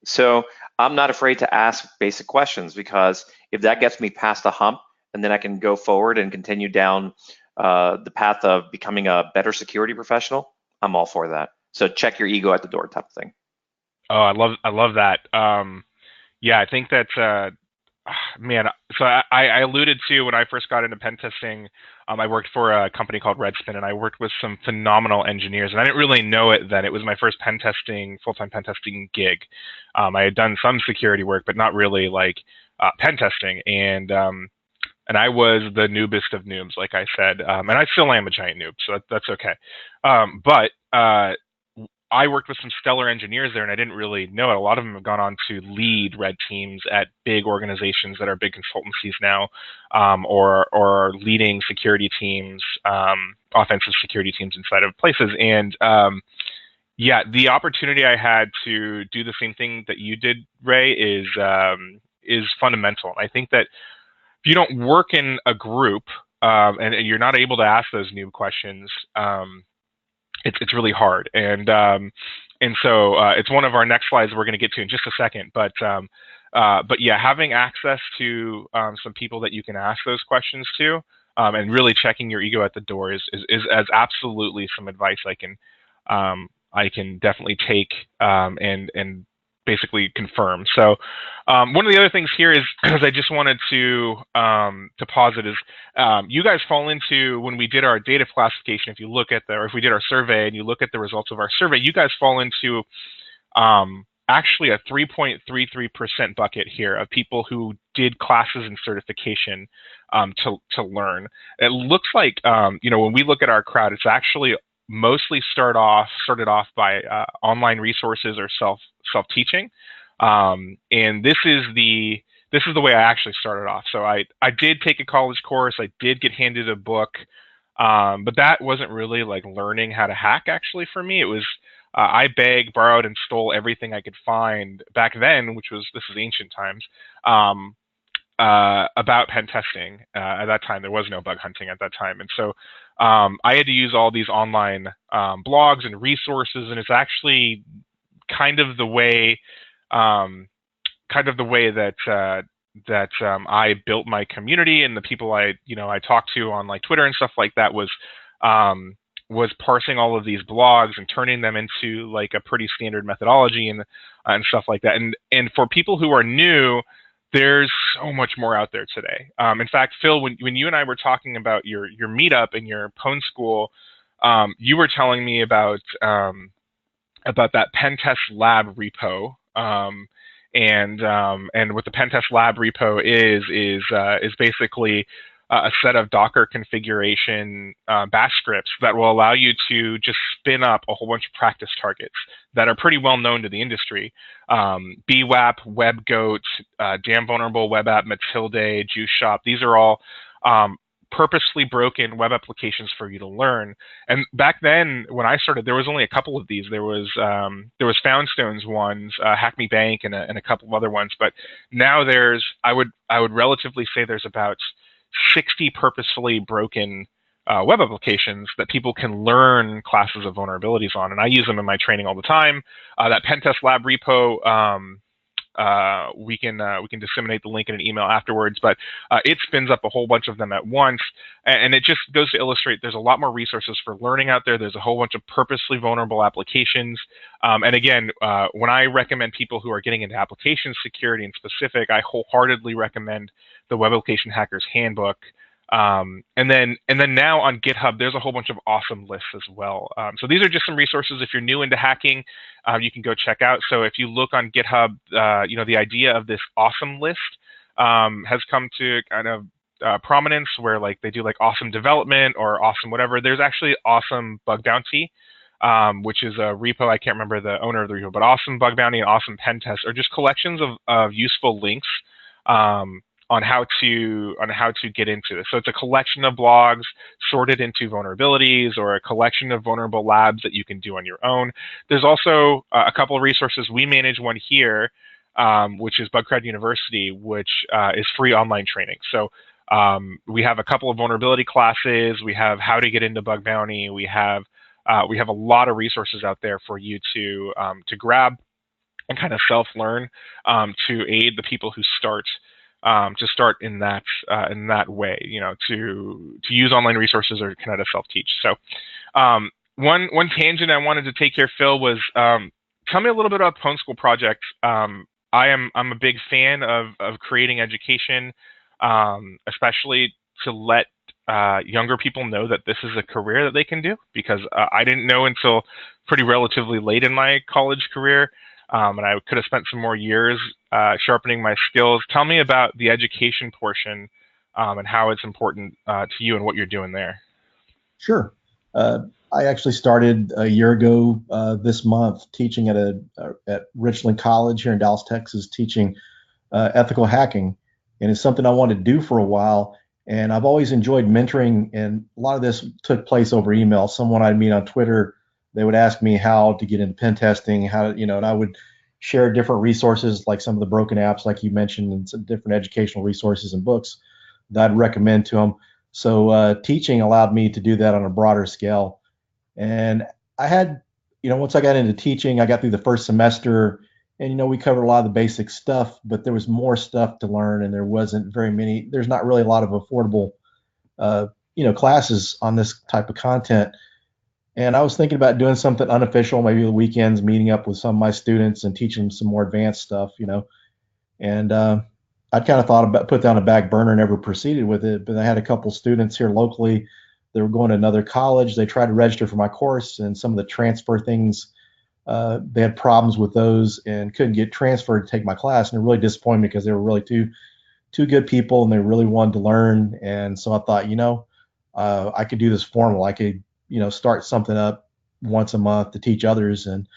So I'm not afraid to ask basic questions, because if that gets me past the hump, and then I can go forward and continue down the path of becoming a better security professional, I'm all for that. So check your ego at the door type of thing. Oh, I love that. Yeah, I think that, man, so I alluded to, when I first got into pen testing, I worked for a company called Redspin, and I worked with some phenomenal engineers, and I didn't really know it then. It was my first full-time pen testing gig. I had done some security work, but not really like pen testing, and I was the noobest of noobs, like I said, and I still am a giant noob, so that's okay. But I worked with some stellar engineers there, and I didn't really know it. A lot of them have gone on to lead red teams at big organizations that are big consultancies now, or leading security teams, offensive security teams inside of places. And yeah, the opportunity I had to do the same thing that you did, Ray, is fundamental. I think that if you don't work in a group and you're not able to ask those new questions, it's really hard, and so it's one of our next slides we're going to get to in just a second. But yeah, having access to some people that you can ask those questions to, and really checking your ego at the door is absolutely some advice I can definitely take and basically confirm. So one of the other things here is, because I just wanted to pause it, is you guys fall into, when we did our data classification, or if we did our survey and you look at the results of our survey, you guys fall into actually a 3.33% bucket here of people who did classes and certification to learn. It looks like when we look at our crowd, it's actually mostly started off by online resources or self-teaching, and this is the way I actually started off. So I did take a college course. I did get handed a book, but that wasn't really like learning how to hack. Actually, for me, it was I begged, borrowed, and stole everything I could find back then, this is ancient times, about pen testing. At that time, there was no bug hunting at that time, and so I had to use all these online blogs and resources, and it's actually kind of the way that I built my community, and the people I talked to on like Twitter and stuff like that was parsing all of these blogs and turning them into like a pretty standard methodology and stuff like that. And for people who are new, there's so much more out there today. In fact, Phil, when you and I were talking about your meetup and your Pwn School, you were telling me about that pen test lab repo. And what the pen test lab repo is basically a set of Docker configuration bash scripts that will allow you to just spin up a whole bunch of practice targets that are pretty well known to the industry. BWAP, WebGoat, Damn Vulnerable Web App, Matilde, Juice Shop. These are all purposely broken web applications for you to learn. And back then, when I started, there was only a couple of these. There was Foundstone's ones, Hack Me Bank, and a couple of other ones. But now I would relatively say there's about 60 purposefully broken web applications that people can learn classes of vulnerabilities on, and I use them in my training all the time. That Pentest Lab repo, we can disseminate the link in an email afterwards, but it spins up a whole bunch of them at once, and it just goes to illustrate there's a lot more resources for learning out there. There's a whole bunch of purposely vulnerable applications, and again, when I recommend people who are getting into application security in specific, I wholeheartedly recommend the Web Application Hackers Handbook. And then now on GitHub, there's a whole bunch of awesome lists as well. So these are just some resources if you're new into hacking, you can go check out. So if you look on GitHub, the idea of this awesome list has come to kind of prominence, where like they do like awesome development or awesome whatever. There's actually awesome bug bounty, which is a repo. I can't remember the owner of the repo, but awesome bug bounty and awesome pen test are just collections of useful links on how to get into this. So it's a collection of blogs sorted into vulnerabilities, or a collection of vulnerable labs that you can do on your own. There's also a couple of resources. We manage one here, which is Bugcrowd University, which is free online training. So we have a couple of vulnerability classes. We have how to get into bug bounty. We have a lot of resources out there for you to grab and kind of self-learn to aid the people who start in that way, to use online resources or kind of self-teach. So one tangent I wanted to take here, Phil, was tell me a little bit about the Pwn School project. I'm a big fan of creating education, especially to let younger people know that this is a career that they can do, because I didn't know until pretty relatively late in my college career. And I could have spent some more years sharpening my skills. Tell me about the education portion and how it's important to you and what you're doing there. Sure. I actually started a year ago this month teaching at Richland College here in Dallas, Texas, teaching ethical hacking. And it's something I wanted to do for a while. And I've always enjoyed mentoring, and a lot of this took place over email. Someone I'd meet on Twitter, they would ask me how to get into pen testing, and I would share different resources, like some of the broken apps, like you mentioned, and some different educational resources and books that I'd recommend to them. So teaching allowed me to do that on a broader scale. And I had, once I got into teaching, I got through the first semester, and, we covered a lot of the basic stuff, but there was more stuff to learn, and there's not really a lot of affordable, classes on this type of content. And I was thinking about doing something unofficial, maybe the weekends, meeting up with some of my students and teaching them some more advanced stuff, And I'd kind of thought about put down a back burner, never proceeded with it. But I had a couple students here locally. They were going to another college. They tried to register for my course, and some of the transfer things they had problems with those and couldn't get transferred to take my class, and it really disappointed me because they were really two good people and they really wanted to learn. And so I thought, I could do this formal. I could, start something up once a month to teach others. And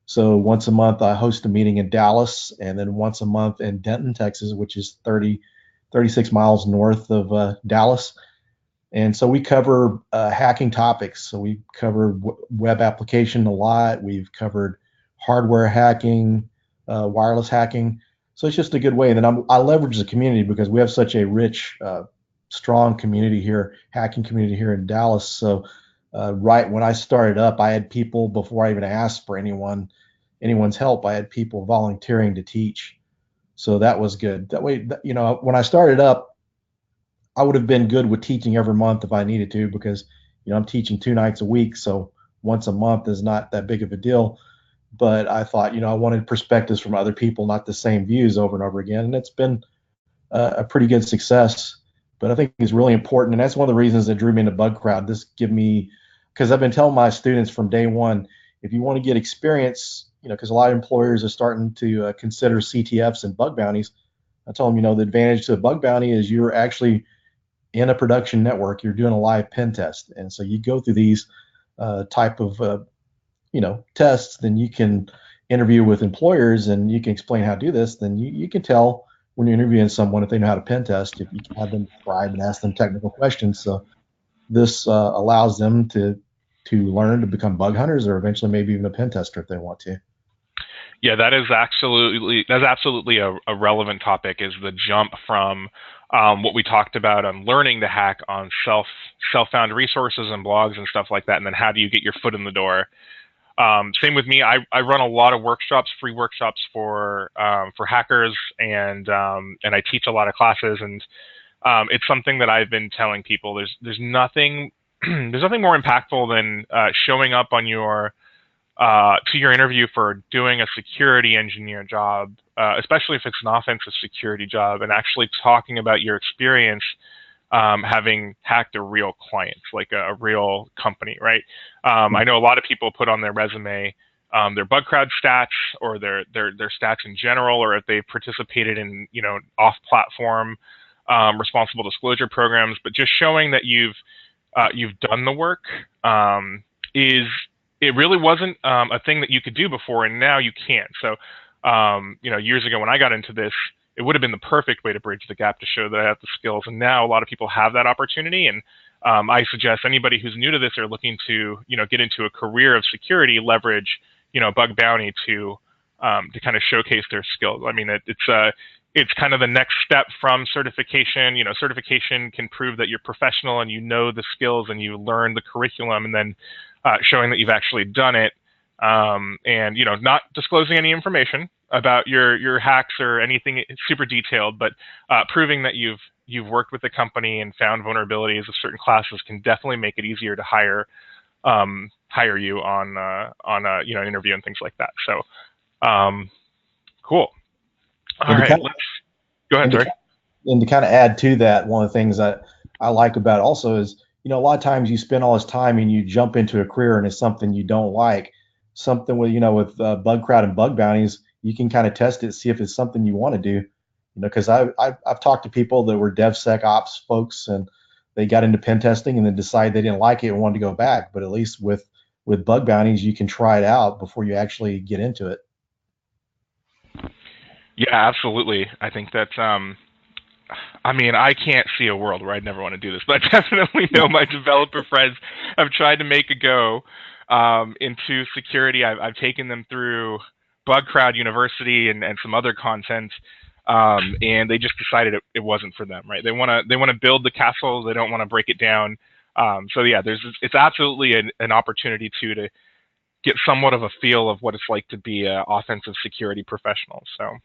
so once a month I host a meeting in Dallas, and then once a month in Denton, Texas, which is 36 miles north of Dallas. And so we cover hacking topics. So we cover web application a lot. We've covered hardware hacking, wireless hacking. So it's just a good way. And then I leverage the community because we have such a rich, strong community here, hacking community here in Dallas. So right when I started up, I had people, before I even asked for anyone's help, I had people volunteering to teach. So that was good. That way, when I started up, I would have been good with teaching every month if I needed to, because I'm teaching 2 nights a week, so once a month is not that big of a deal. But I thought, I wanted perspectives from other people, not the same views over and over again, and it's been a pretty good success. But I think it's really important, and that's one of the reasons that drew me into Bug Crowd. Because I've been telling my students from day one, if you want to get experience, because a lot of employers are starting to consider CTFs and bug bounties. I tell them, the advantage to a bug bounty is you're actually in a production network, you're doing a live pen test. And so you go through these type of, tests, then you can interview with employers and you can explain how to do this. Then you can tell when you're interviewing someone if they know how to pen test, if you can have them describe and ask them technical questions. So this allows them to learn to become bug hunters, or eventually maybe even a pen tester if they want to. Yeah, that's absolutely a relevant topic, is the jump from what we talked about on learning to hack on self-found resources and blogs and stuff like that, and then how do you get your foot in the door. Same with me. I run a lot of workshops, free workshops for hackers, and I teach a lot of classes, and it's something that I've been telling people. There's nothing there's nothing more impactful than showing up on to your interview for doing a security engineer job, especially if it's an offensive security job, and actually talking about your experience having hacked a real client, like a real company, right? I know a lot of people put on their resume their bug crowd stats, or their stats in general, or if they've participated in off-platform responsible disclosure programs, but just showing that you've done the work it really wasn't a thing that you could do before, and now you can. So, years ago when I got into this, it would have been the perfect way to bridge the gap to show that I have the skills. And now a lot of people have that opportunity. And I suggest anybody who's new to this or looking to, get into a career of security, leverage, bug bounty to kind of showcase their skills. I mean, it's kind of the next step from certification. Certification can prove that you're professional and the skills and you learn the curriculum, and then showing that you've actually done it, and not disclosing any information about your hacks or anything super detailed, but proving that you've worked with the company and found vulnerabilities of certain classes can definitely make it easier to hire you on an interview and things like that. So cool. All right, let's go ahead. Sorry. And to kind of add to that, one of the things that I like about it also is, a lot of times you spend all this time and you jump into a career and it's something you don't like. Something with, with bug crowd and bug bounties, you can kind of test it, see if it's something you want to do. Because I've talked to people that were DevSecOps folks and they got into pen testing and then decided they didn't like it and wanted to go back. But at least with bug bounties, you can try it out before you actually get into it. Yeah, absolutely. I think that's I can't see a world where I'd never want to do this, but I definitely know my developer friends have tried to make a go into security. I've taken them through Bug Crowd University and some other content, and they just decided it wasn't for them. Right? They want to build the castle. They don't want to break it down. So yeah, it's absolutely an opportunity to get somewhat of a feel of what it's like to be an offensive security professional. So.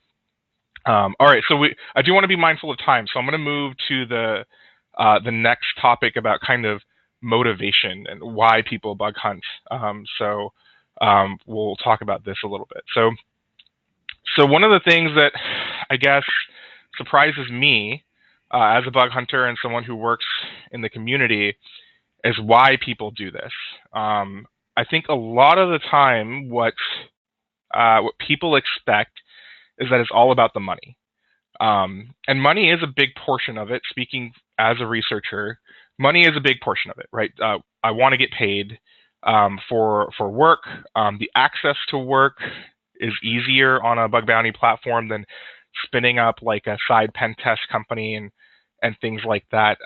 All right, so I do want to be mindful of time, so I'm going to move to the next topic about kind of motivation and why people bug hunt. We'll talk about this a little bit. So one of the things that I guess surprises me as a bug hunter and someone who works in the community is why people do this. I think a lot of the time what people expect is that it's all about the money. And money is a big portion of it. Speaking as a researcher, money is a big portion of it, right? I want to get paid for work. The access to work is easier on a bug bounty platform than spinning up like a side pen test company and things like that.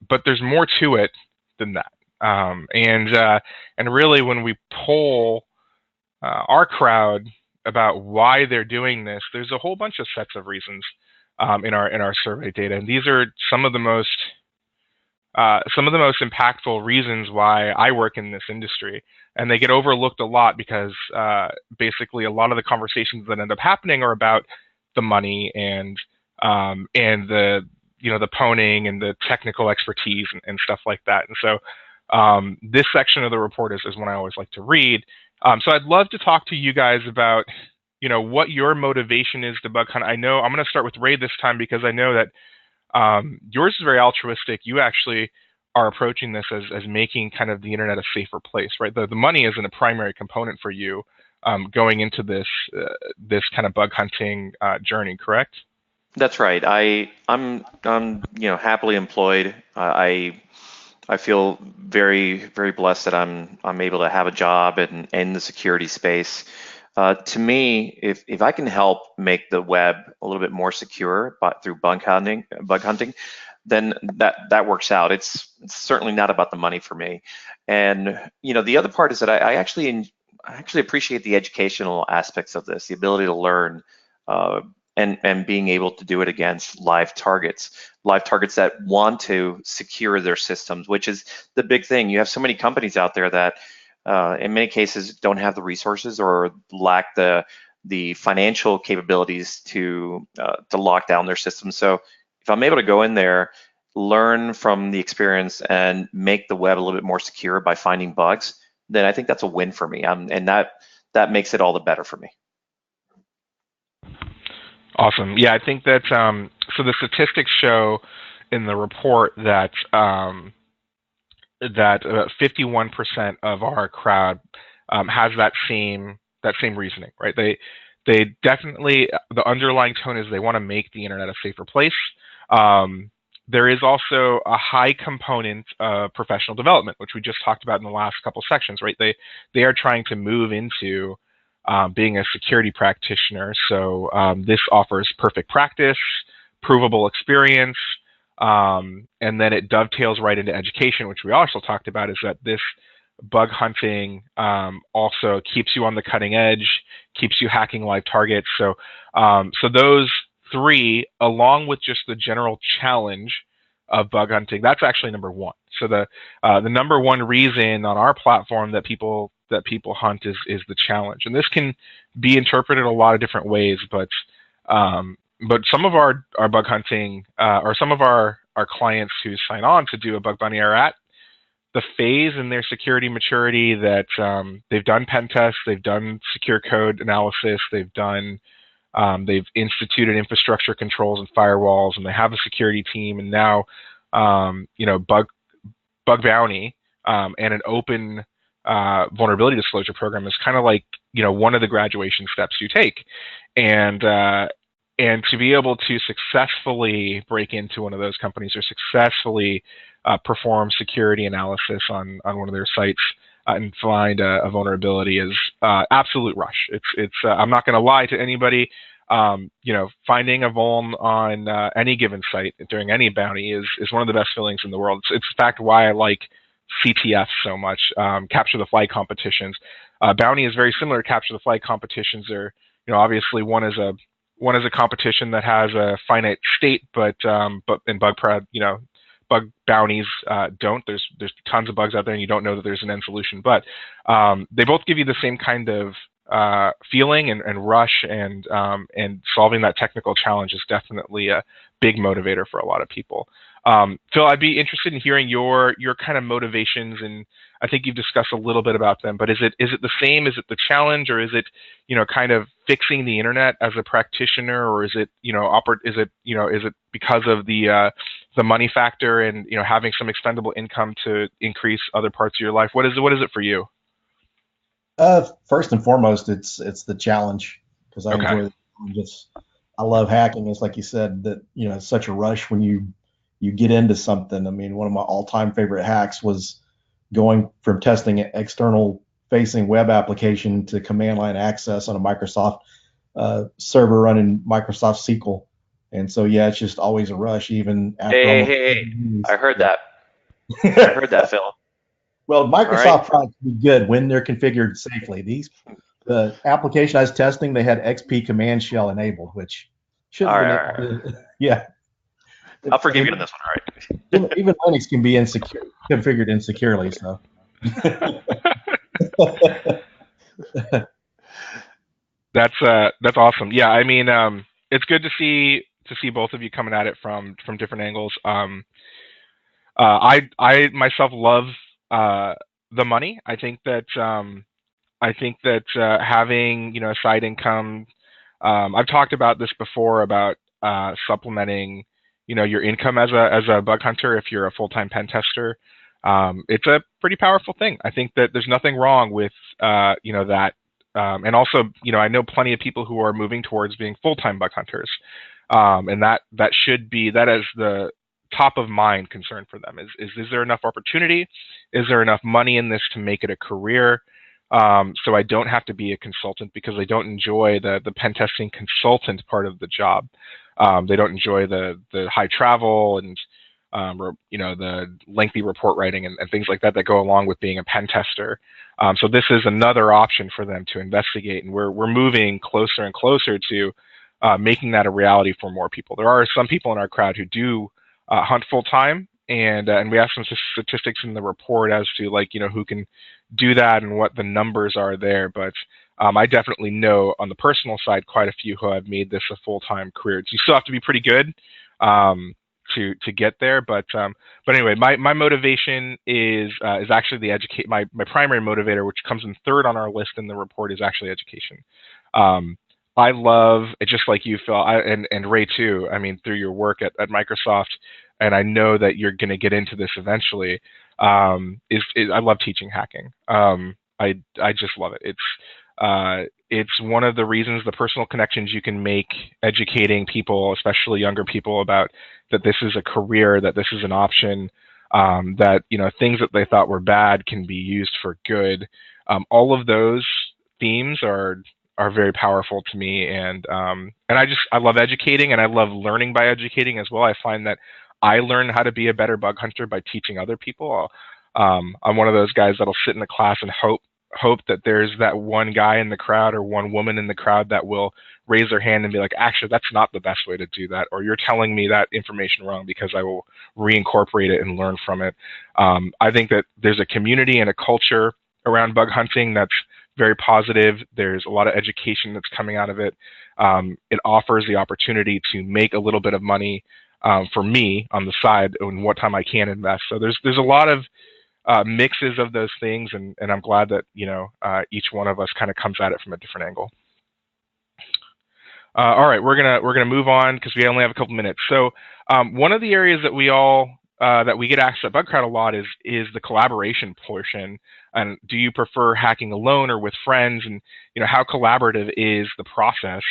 But there's more to it than that. And really, when we poll our crowd about why they're doing this, there's a whole bunch of sets of reasons in our survey data, and these are some of the most impactful reasons why I work in this industry, and they get overlooked a lot because basically a lot of the conversations that end up happening are about the money and the the poning and the technical expertise and stuff like that. And so this section of the report is one I always like to read. So I'd love to talk to you guys about what your motivation is to bug hunt. I know I'm going to start with Ray this time because I know that yours is very altruistic. You actually are approaching this as making kind of the internet a safer place, right? The money isn't a primary component for you going into this kind of bug hunting journey, correct? That's right. I'm happily employed. I feel very, very blessed that I'm able to have a job in the security space. To me, if I can help make the web a little bit more secure through bug hunting, then that works out. It's certainly not about the money for me. And the other part is that I actually appreciate the educational aspects of this, the ability to learn. And being able to do it against live targets that want to secure their systems, which is the big thing. You have so many companies out there that in many cases don't have the resources or lack the financial capabilities to lock down their systems. So if I'm able to go in there, learn from the experience and make the web a little bit more secure by finding bugs, then I think that's a win for me. And that makes it all the better for me. Awesome. Yeah, I think that so the statistics show in the report that that 51% of our crowd has that same reasoning, right? They definitely, the underlying tone is they want to make the internet a safer place. There is also a high component of professional development, which we just talked about in the last couple sections, right? They are trying to move into being a security practitioner. So this offers perfect practice, provable experience, and then it dovetails right into education, which we also talked about, is that this bug hunting also keeps you on the cutting edge, keeps you hacking live targets. So those three, along with just the general challenge of bug hunting, that's actually number one. So the number one reason on our platform that people hunt is the challenge, and this can be interpreted a lot of different ways. But some of our bug hunting or some of our clients who sign on to do a bug bounty are at the phase in their security maturity that they've done pen tests, they've done secure code analysis, they've instituted infrastructure controls and firewalls, and they have a security team, and now bug bounty and an open vulnerability disclosure program is kind of like one of the graduation steps you take, and to be able to successfully break into one of those companies or successfully perform security analysis on one of their sites and find a vulnerability is absolute rush. It's I'm not going to lie to anybody. Finding a vuln on any given site during any bounty is one of the best feelings in the world. It's in fact why I like CTF so much, capture the flag competitions. Bounty is very similar to capture the flag competitions. They're, obviously one is a competition that has a finite state, but in bug bounties don't. There's tons of bugs out there, and you don't know that there's an end solution. But they both give you the same kind of feeling and rush, and solving that technical challenge is definitely a big motivator for a lot of people. Phil, I'd be interested in hearing your kind of motivations, and I think you've discussed a little bit about them. But is it the same? Is it the challenge, or is it kind of fixing the internet as a practitioner, or is it is it because of the money factor and having some expendable income to increase other parts of your life? What is it for you? First and foremost, it's the challenge because I Okay. enjoy the challenges. I love hacking. It's like you said that it's such a rush when you get into something. I mean, one of my all-time favorite hacks was going from testing an external facing web application to command line access on a Microsoft server running Microsoft SQL. And so yeah, it's just always a rush, even after Hey, almost hey, hey! 7 years. I heard that. I Yeah. heard that, Phil. Well, All right, Microsoft products be good when they're configured safely. The application I was testing, they had XP command shell enabled, which all shouldn't have right, been all able right. All right. to. Yeah, I'll I forgive you on mean, this one. All right. even Linux can be insecure, configured insecurely. So, That's awesome. Yeah, I mean, it's good to see both of you coming at it from different angles. I myself love the money. I think that having a side income. I've talked about this before about supplementing your income as a bug hunter if you're a full time pen tester. It's a pretty powerful thing. I think that there's nothing wrong with that. And also, I know plenty of people who are moving towards being full time bug hunters, and that should be that is the top of mind concern for them is there enough opportunity? Is there enough money in this to make it a career? So I don't have to be a consultant because I don't enjoy the pen testing consultant part of the job. They don't enjoy the high travel and the lengthy report writing and things like that that go along with being a pen tester. So this is another option for them to investigate, and we're moving closer and closer to making that a reality for more people. There are some people in our crowd who do hunt full time, and we have some statistics in the report as to who can do that and what the numbers are there. But I definitely know on the personal side quite a few who have made this a full time career. You still have to be pretty good to get there, but anyway, my motivation is actually the educate. My primary motivator, which comes in third on our list in the report, is actually education. I love it, just like you, Phil, and Ray too. I mean, through your work at Microsoft, and I know that you're going to get into this eventually. I love teaching hacking. I just love it. It's one of the reasons, the personal connections you can make educating people, especially younger people, about that this is a career, that this is an option, that things that they thought were bad can be used for good. All of those themes are very powerful to me, and I love educating, and I love learning by educating as well. I find that I learn how to be a better bug hunter by teaching other people. I'm one of those guys that'll sit in the class and hope that there's that one guy in the crowd or one woman in the crowd that will raise their hand and be like, actually, that's not the best way to do that, or you're telling me that information wrong, because I will reincorporate it and learn from it. I think that there's a community and a culture around bug hunting that's very positive. There's a lot of education that's coming out of it. It offers the opportunity to make a little bit of money for me on the side and what time I can invest. So there's a lot of mixes of those things, and I'm glad that each one of us kind of comes at it from a different angle. All right, we're gonna move on because we only have a couple minutes. So one of the areas that we get asked at BugCrowd a lot is the collaboration portion. And do you prefer hacking alone or with friends? And how collaborative is the process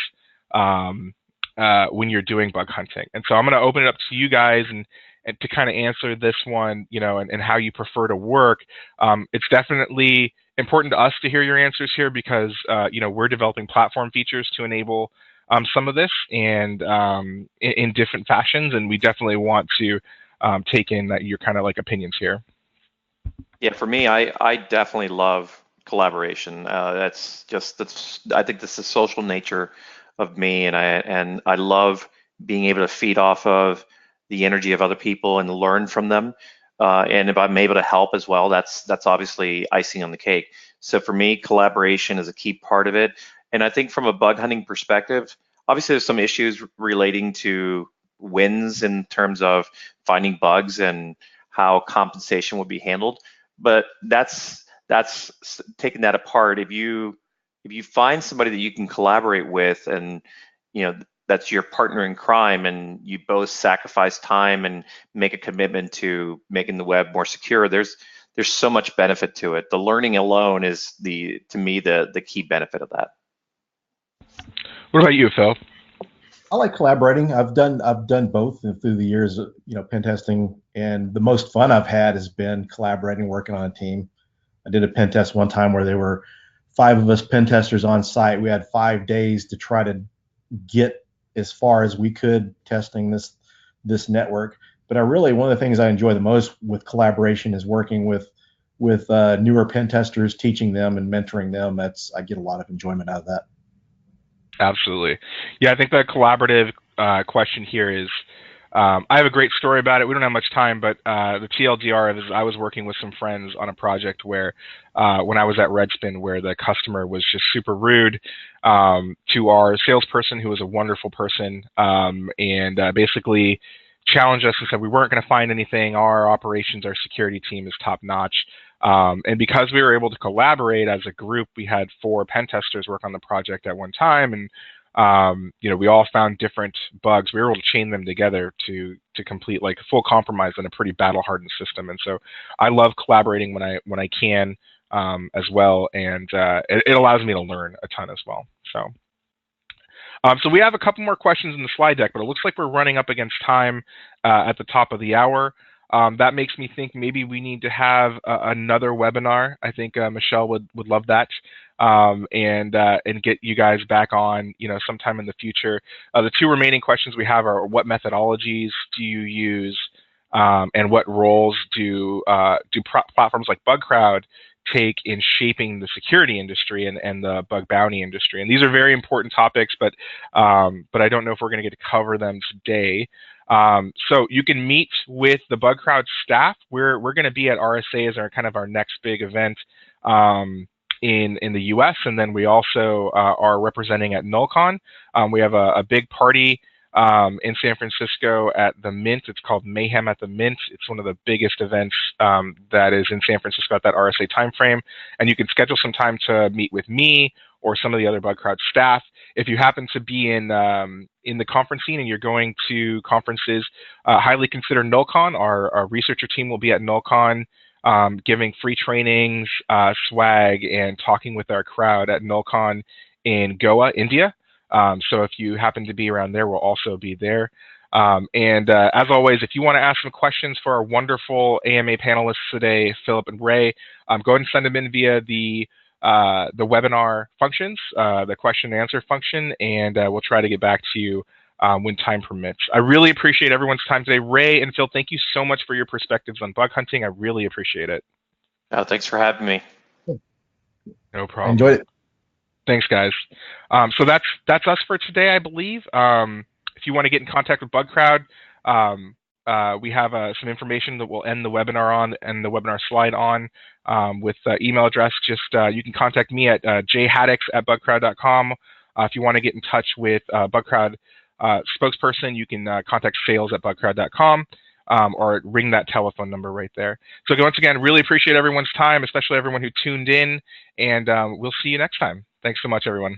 when you're doing bug hunting? And so I'm going to open it up to you guys and to kind of answer this one, and how you prefer to work. It's definitely important to us to hear your answers here because we're developing platform features to enable some of this and in different fashions, and we definitely want to take in that your kind of opinions here. Yeah, for me, I definitely love collaboration. I think this is the social nature of me, and I love being able to feed off of the energy of other people and learn from them. And if I'm able to help as well, that's obviously icing on the cake. So for me, collaboration is a key part of it. And I think from a bug hunting perspective, obviously there's some issues relating to wins in terms of finding bugs and how compensation would be handled. But that's taking that apart. If you find somebody that you can collaborate with, and that's your partner in crime, and you both sacrifice time and make a commitment to making the web more secure, there's there's so much benefit to it. The learning alone is to me the key benefit of that. What about you, Phil? I like collaborating. I've done both through the years, pen testing, and the most fun I've had has been collaborating, working on a team. I did a pen test one time where there were 5 of us pen testers on site. We had 5 days to try to get as far as we could testing this network. But one of the things I enjoy the most with collaboration is working with newer pen testers, teaching them and mentoring them. I get a lot of enjoyment out of that. Absolutely. Yeah, I think the collaborative question here is, I have a great story about it. We don't have much time, but the TLDR is I was working with some friends on a project where when I was at Redspin, where the customer was just super rude to our salesperson, who was a wonderful person, and basically challenged us and said we weren't going to find anything. Our security team is top notch. And because we were able to collaborate as a group, we had 4 pen testers work on the project at one time, and we all found different bugs. We were able to chain them together to complete like a full compromise in a pretty battle-hardened system. And so I love collaborating when I can as well, and it allows me to learn a ton as well. So we have a couple more questions in the slide deck, but it looks like we're running up against time at the top of the hour. That makes me think maybe we need to have another webinar. I think Michelle would love that, and get you guys back on, sometime in the future. The 2 remaining questions we have are: what methodologies do you use, and what roles do platforms like BugCrowd take in shaping the security industry and the bug bounty industry? And these are very important topics, but I don't know if we're going to get to cover them today. So you can meet with the BugCrowd staff. We're going to be at RSA as our next big event in the US, and then we also are representing at NullCon. We have a big party in San Francisco at the Mint. It's called Mayhem at the Mint. It's one of the biggest events that is in San Francisco at that RSA timeframe, and you can schedule some time to meet with me or some of the other BugCrowd staff. If you happen to be in the conference scene and you're going to conferences, highly consider NullCon. Our researcher team will be at NullCon, giving free trainings, swag, and talking with our crowd at NullCon in Goa, India. So if you happen to be around there, we'll also be there. And as always, if you want to ask some questions for our wonderful AMA panelists today, Philip and Ray, go ahead and send them in via the webinar functions, the question and answer function, and we'll try to get back to you when time permits. I really appreciate everyone's time today. Ray and Phil, thank you so much for your perspectives on bug hunting. I really appreciate it. Oh, thanks for having me. No problem. I enjoyed it. Thanks, guys. So that's us for today, I believe. If you want to get in contact with BugCrowd, we have some information that we'll end the webinar on and the webinar slide on with email address. Just you can contact me at jhaddix@bugcrowd.com. If you want to get in touch with BugCrowd spokesperson, you can contact sales@bugcrowd.com. Or ring that telephone number right there. So once again, really appreciate everyone's time, especially everyone who tuned in, and we'll see you next time. Thanks so much, everyone.